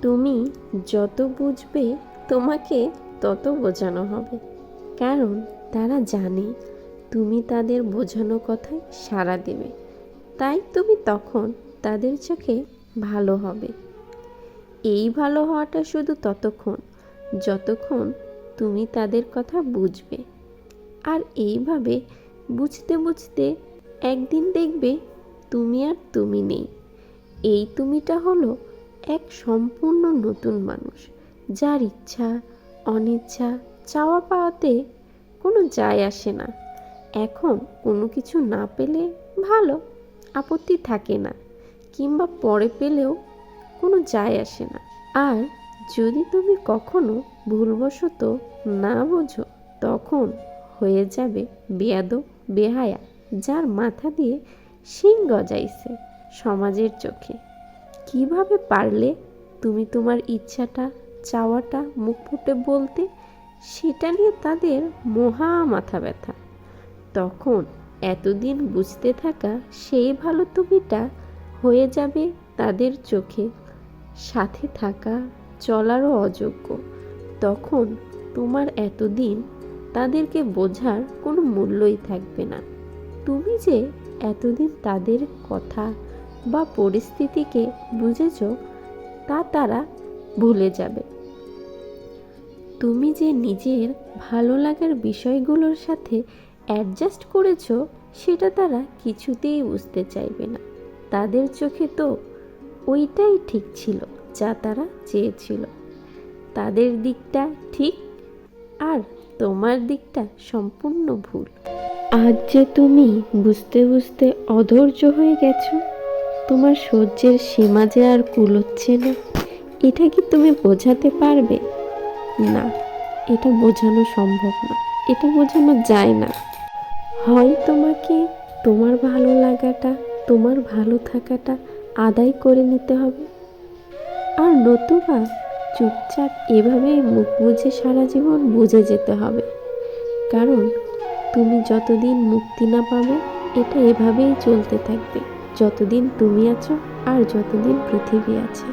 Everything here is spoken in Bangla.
তুমি যত বুঝবে তোমাকে তত বোঝানো হবে, কারণ তারা জানে তুমি তাদের বোঝানো কথায় সাড়া দেবে। তাই তুমি তখন তাদের চোখে ভালো হবে। এই ভালো হওয়াটা শুধু ততক্ষণ যতক্ষণ তুমি তাদের কথা বুঝবে। আর এইভাবে বুঝতে বুঝতে একদিন দেখবে তুমি আর তুমি নেই। এই তুমিটা হলো এক সম্পূর্ণ নতুন মানুষ, যার ইচ্ছা অনিচ্ছা চাওয়া পাওয়াতে কোনো যায় আসে না। এখন কোনো কিছু না পেলে ভালো, আপত্তি থাকে না, কিংবা পরে পেলেও কোনো যায় আসে না। আর যদি তুমি কখনো ভুলবশত না বোঝো, তখন হয়ে যাবে বেয়াদব বেহায়া, যার মাথা দিয়ে শিং গজাইছে সমাজের চোখে। কিভাবে পারলে তুমি তোমার ইচ্ছাটা চাওয়াটা মুখ ফুটে বলতে, সেটা নিয়ে তাদের মহা মাথা ব্যথা। তখন এতদিন বুঝতে থাকা সেই ভালো তুমিটা হয়ে যাবে তাদের চোখে সাথে থাকা চলারও অযোগ্য। তখন তোমার এতদিন তাদেরকে বোঝার কোনো মূল্যই থাকবে না। তুমি যে এতদিন তাদের কথা বা পরিস্থিতিকে বুঝেছ, তা তারা ভুলে যাবে। তুমি যে নিজের ভালো লাগার বিষয়গুলোর সাথে অ্যাডজাস্ট করেছ, সেটা তারা কিছুতেই বুঝতে চাইবে না। তাদের চোখে তো ওইটাই ঠিক ছিল যা তারা চেয়েছিল। তাদের দিকটা ঠিক আর তোমার দিকটা সম্পূর্ণ ভুল। আজ যে তুমি বুঝতে বুঝতে অধৈর্য হয়ে গেছো, তোমার সহ্যের সীমা যে আর কুলোচ্ছে না, এটা কি তুমি বোঝাতে পারবে? না, এটা বোঝানো সম্ভব না, এটা বোঝানো যায় না। হয় তোমাকে তোমার ভালো লাগাটা, তোমার ভালো থাকাটা আদায় করে নিতে হবে, আর নতুবা চুপচাপ এভাবেই মুখ বুজে সারা জীবন বুঝে যেতে হবে। কারণ তুমি যতদিন মুক্তি না পাবে, এটা এভাবেই চলতে থাকবে, যতদিন তুমি আছো আর যতদিন পৃথিবী আছে।